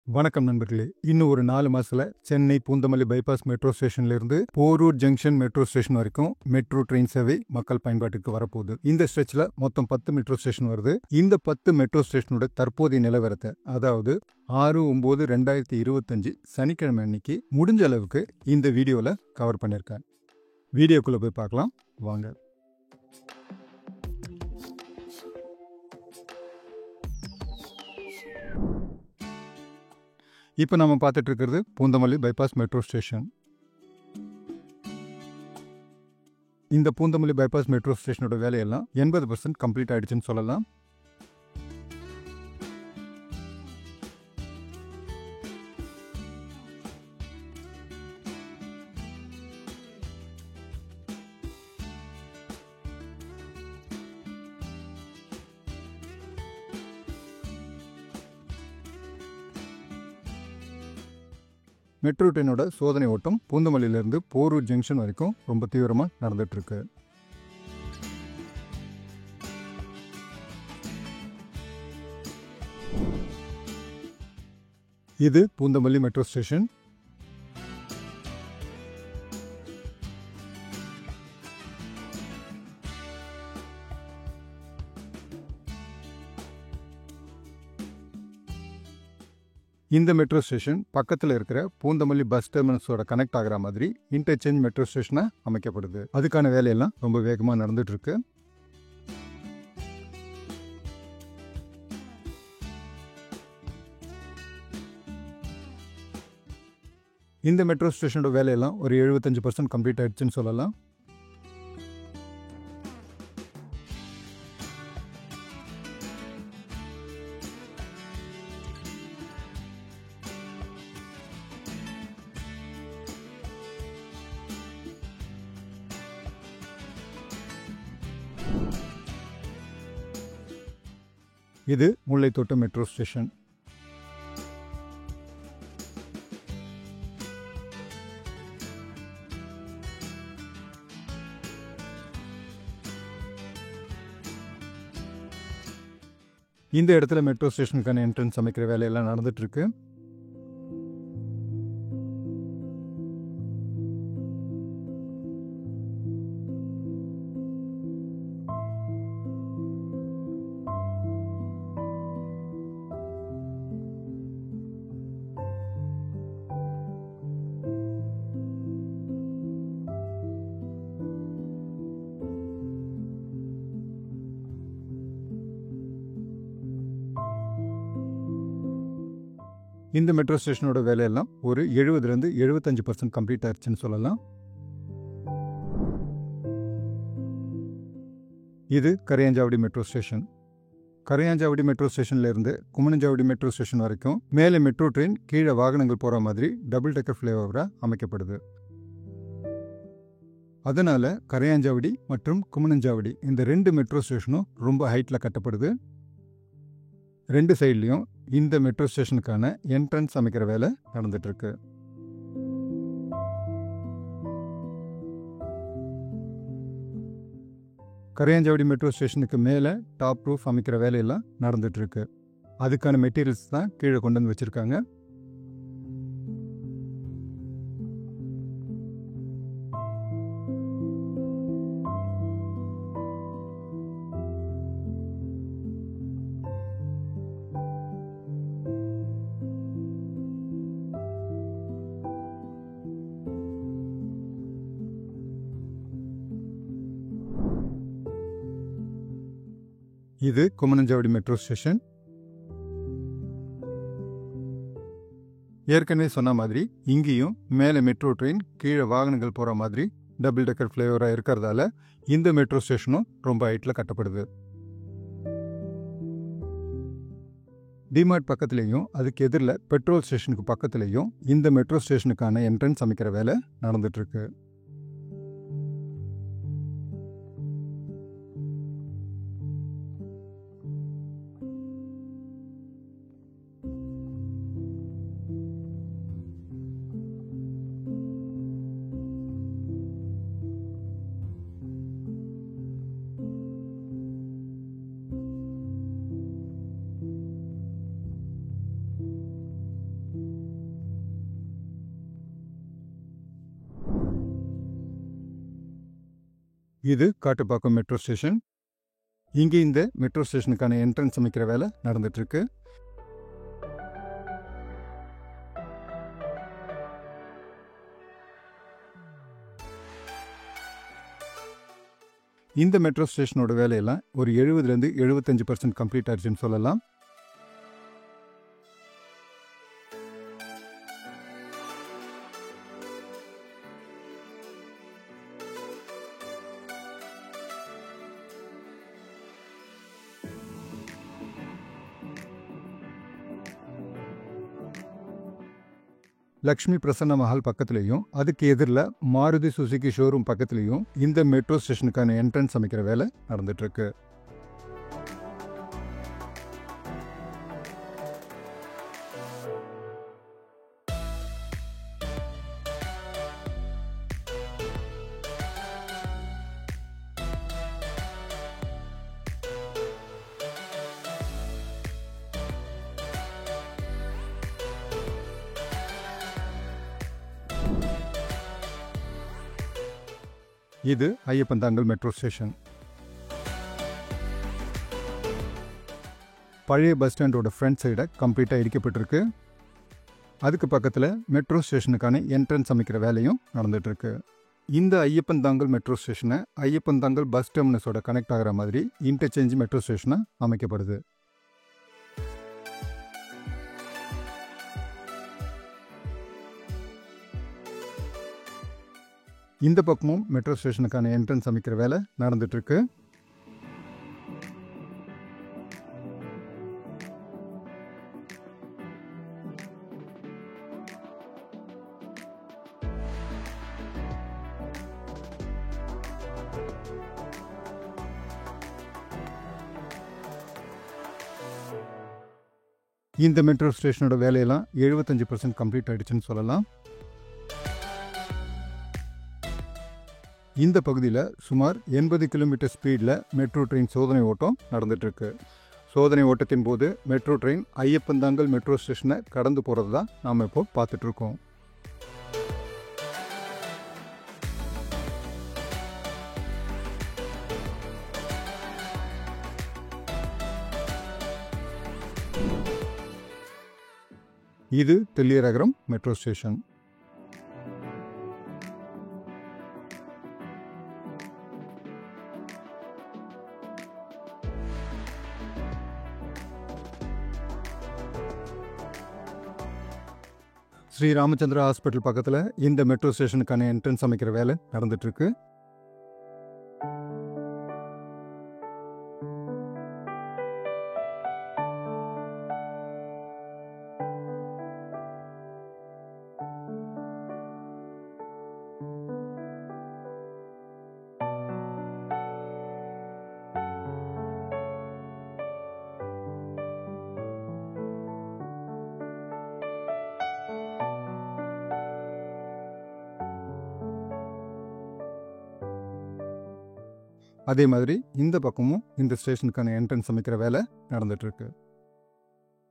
வணக்கம் நண்பர்களே. இன்னும் ஒரு 4 மாசத்துல சென்னை பூந்தமல்லி பைபாஸ் மெட்ரோ ஸ்டேஷன்ல இருந்து போரூர் ஜங்ஷன் மெட்ரோ ஸ்டேஷன் வரைக்கும் மெட்ரோ ட்ரெயின் சேவை மக்கள் பயன்பாட்டுக்கு வரப்போகுது. இந்த ஸ்ட்ரெச்ல மொத்தம் 10 மெட்ரோ ஸ்டேஷன் வருது. இந்த 10 மெட்ரோ ஸ்டேஷனோட தற்போதைய நிலவரத்தை, அதாவது 6/9/2025 சனிக்கிழமை அன்னைக்கு முடிஞ்ச அளவுக்கு இந்த வீடியோல கவர் பண்ணியிருக்கேன். வீடியோக்குள்ள போய் பார்க்கலாம் வாங்க. இப்போ நம்ம பார்த்துட்டு இருக்கிறது பூந்தமல்லி பைபாஸ் மெட்ரோ ஸ்டேஷன். இந்த பூந்தமல்லி பைபாஸ் மெட்ரோ ஸ்டேஷனோட வேலையெல்லாம் 80% கம்ப்ளீட் ஆயிடுச்சுன்னு சொல்லலாம். மெட்ரோ ட்ரெயினோட சோதனை ஓட்டம் பூந்தமல்லியிலிருந்து போரூர் ஜங்ஷன் வரைக்கும் ரொம்ப தீவிரமாக நடந்துட்டு இருக்கு. இது பூந்தமல்லி மெட்ரோ ஸ்டேஷன். இந்த மெட்ரோ ஸ்டேஷன் பக்கத்தில் இருக்கிற பூந்தமல்லி பஸ் டெர்மினஸோட கனெக்ட் ஆகிற மாதிரி இன்டர்சேஞ்ச் மெட்ரோ ஸ்டேஷனாக அமைக்கப்படுது. அதுக்கான வேலையெல்லாம் ரொம்ப வேகமாக நடந்துட்டு இருக்கு. இந்த மெட்ரோ ஸ்டேஷனோட வேலையெல்லாம் ஒரு 75% கம்ப்ளீட் ஆயிடுச்சுன்னு சொல்லலாம். இது முல்லைத்தோட்டம் மெட்ரோ ஸ்டேஷன். இந்த இடத்துல மெட்ரோ ஸ்டேஷனுக்கான என்ட்ரன்ஸ் அமைக்கிற வேலையெல்லாம் நடந்துட்டு இருக்கு. இந்த மெட்ரோ ஸ்டேஷனோட வேலையெல்லாம் ஒரு 70-75% கம்ப்ளீட் ஆயிடுச்சுன்னு சொல்லலாம். இது Karayanchavadi metro station. Karayanchavadi metro ஸ்டேஷன்ல இருந்து குமணஞ்சாவடி மெட்ரோ ஸ்டேஷன் வரைக்கும் மேலே மெட்ரோ ட்ரெயின், கீழே வாகனங்கள் போகிற மாதிரி டபுள் டெக்கர் ஃப்ளைஓவராக அமைக்கப்படுது. அதனால கரையாஞ்சாவடி மற்றும் குமணஞ்சாவடி இந்த 2 மெட்ரோ ஸ்டேஷனும் ரொம்ப ஹைட்டில் கட்டப்படுது. 2 சைட்லையும் இந்த மெட்ரோ ஸ்டேஷனுக்கான என்ட்ரன்ஸ் அமைக்கிற வேலை நடந்துட்டு இருக்கு. கரையாஞ்சாவடி மெட்ரோ ஸ்டேஷனுக்கு மேலே டாப் ரூஃப் அமைக்கிற வேலையெல்லாம் நடந்துட்டு இருக்கு. அதுக்கான மெட்டீரியல்ஸ் தான் கீழே கொண்டு வந்து வச்சிருக்காங்க. இது குமணஞ்சாவடி மெட்ரோ ஸ்டேஷன். ஏற்கனவே சொன்ன மாதிரி இங்கேயும் மேலே மெட்ரோ ட்ரெயின், கீழே வாகனங்கள் போகிற மாதிரி டபுள் டெக்கர் ஃப்ளைஓவராக இருக்கிறதால இந்த மெட்ரோ ஸ்டேஷனும் ரொம்ப ஹைட்டில் கட்டப்படுது. டிமார்ட் பக்கத்துலேயும் அதுக்கு எதிரில் பெட்ரோல் ஸ்டேஷனுக்கு பக்கத்துலேயும் இந்த மெட்ரோ ஸ்டேஷனுக்கான என்ட்ரன்ஸ் அமைக்கிற வேலை நடந்துட்டுருக்கு. இது காட்டுப்பாக்கம் மெட்ரோ ஸ்டேஷன். இங்கே இந்த மெட்ரோ ஸ்டேஷனுக்கான என்ட்ரன்ஸ் அமைக்கிற வேலை நடந்துட்டு இருக்கு. இந்த மெட்ரோ ஸ்டேஷனோட வேலையெல்லாம் ஒரு 70லேருந்து 75% கம்ப்ளீட் ஆயிடுச்சுன்னு சொல்லலாம். லக்ஷ்மி பிரசன்ன மஹால் பக்கத்துலேயும் அதுக்கு எதிரில் மாருதி சுசுகி ஷோரூம் பக்கத்துலேயும் இந்த மெட்ரோ ஸ்டேஷனுக்கான என்ட்ரன்ஸ் அமைக்கிற வேலை நடந்துட்டு இருக்கு. இது ஐயப்பந்தாங்கல் மெட்ரோ ஸ்டேஷன். பழைய பஸ் ஸ்டாண்டோட ஃப்ரண்ட் சைடை கம்ப்ளீட்டாக இடிக்கப்பட்டிருக்கு. அதுக்கு பக்கத்தில் மெட்ரோ ஸ்டேஷனுக்கான என்ட்ரன்ஸ் அமைக்கிற வேலையும் நடந்துகிட்ருக்கு. இந்த ஐயப்பந்தாங்கல் மெட்ரோ ஸ்டேஷனை ஐயப்பந்தாங்கல் பஸ் டெர்மினஸோட கனெக்ட் ஆகிற மாதிரி இன்டர்சேஞ்ச் மெட்ரோ ஸ்டேஷனாக அமைக்கப்படுது. இந்த பக்கமும் மெட்ரோ ஸ்டேஷனுக்கான என்ட்ரன்ஸ் அமைக்கிற வேலை நடந்துட்டு இருக்கு. இந்த மெட்ரோ ஸ்டேஷனோட வேலையெல்லாம் 75% கம்ப்ளீட் ஆயிடுச்சுன்னு சொல்லலாம். இந்த பகுதியில் சுமார் 80 கிலோமீட்டர் ஸ்பீடில் மெட்ரோ ட்ரெயின் சோதனை ஓட்டம் நடந்துகிட்ருக்கு. சோதனை ஓட்டத்தின் போது மெட்ரோ ட்ரெயின் ஐயப்பந்தாங்கல் மெட்ரோ ஸ்டேஷனை கடந்து போகிறது தான் நாம் இப்போ பார்த்துட்ருக்கோம். இது தெல்லியரகரம் metro station. Sri Ramachandra hospital பக்கத்தில் இந்த மெட்ரோ ஸ்டேஷனுக்கான என்ட்ரன்ஸ் அமைக்கிற வேலை நடந்துட்டு இருக்கு. அதே மாதிரி இந்த பக்கமும் இந்த ஸ்டேஷனுக்கான என்ட்ரன்ஸ் அமைக்கிற வேலை நடந்துட்டு இருக்கு.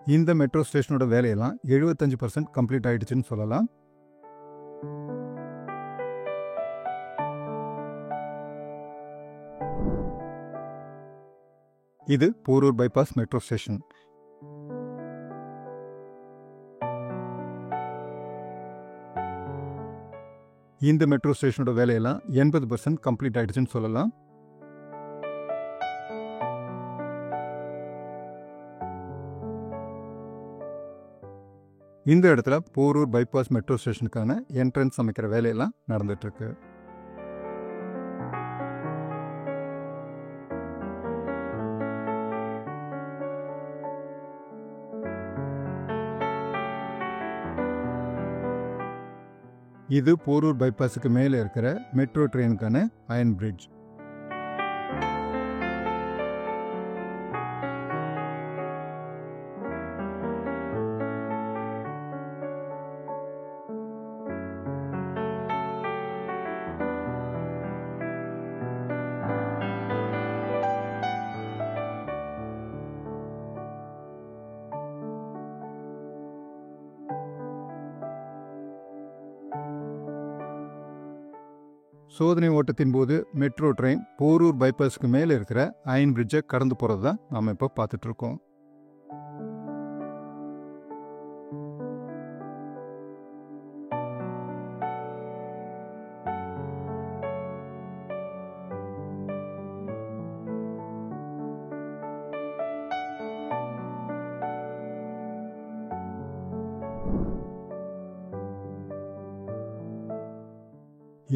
இந்த மெட்ரோ ஸ்டேஷனோட வேலையெல்லாம் 75% கம்ப்ளீட் ஆயிடுச்சுன்னு சொல்லலாம். இது போரூர் பைபாஸ் மெட்ரோ ஸ்டேஷன். இந்த மெட்ரோ ஸ்டேஷனோட வேலையெல்லாம் 80% கம்ப்ளீட் ஆயிடுச்சுன்னு சொல்லலாம். இந்த இடத்துல போரூர் பைபாஸ் மெட்ரோ ஸ்டேஷனுக்கான என்ட்ரன்ஸ் அமைக்கிற வேலையெல்லாம் நடந்துட்டு இருக்கு. இது போரூர் பைபாஸுக்கு மேலே இருக்கிற மெட்ரோ ட்ரெயினுக்கான அயன் பிரிட்ஜ். சோதனை ஓட்டத்தின் போது மெட்ரோ ட்ரெயின் போரூர் பைபாஸ்க்கு மேலே இருக்கிற அயன் பிரிட்ஜை கடந்து போகிறது தான் நாம் இப்போ பார்த்துட்டு இருக்கோம்.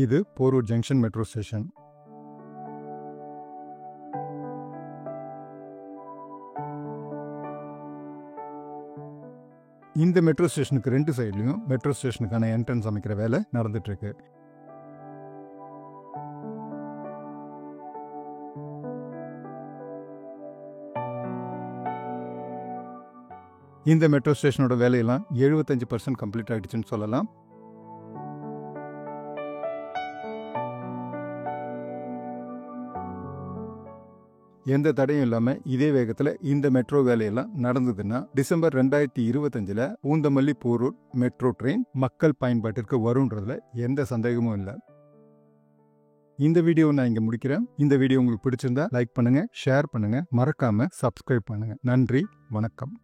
இது போரூர் ஜங்ஷன் மெட்ரோ ஸ்டேஷன். இந்த மெட்ரோ ஸ்டேஷனுக்கு 2 சைட்லையும் மெட்ரோ ஸ்டேஷனுக்கான என்ட்ரன்ஸ் அமைக்கிற வேலை நடந்துட்டு இருக்கு. இந்த மெட்ரோ ஸ்டேஷனோட வேலையெல்லாம் 75% கம்ப்ளீட் ஆகிடுச்சுன்னு சொல்லலாம். எந்த தடையும் இல்லாமல் இதே வேகத்தில் இந்த மெட்ரோ வேலையெல்லாம் நடந்ததுன்னா December 2025 Poonamallee Porur metro train மக்கள் பயன்பாட்டிற்கு வரும்ன்றதுல எந்த சந்தேகமும் இல்லை. இந்த வீடியோ நான் இங்கே முடிக்கிறேன். இந்த வீடியோ உங்களுக்கு பிடிச்சிருந்தா லைக் பண்ணுங்க, ஷேர் பண்ணுங்க, மறக்காம சப்ஸ்கிரைப் பண்ணுங்க. நன்றி, வணக்கம்.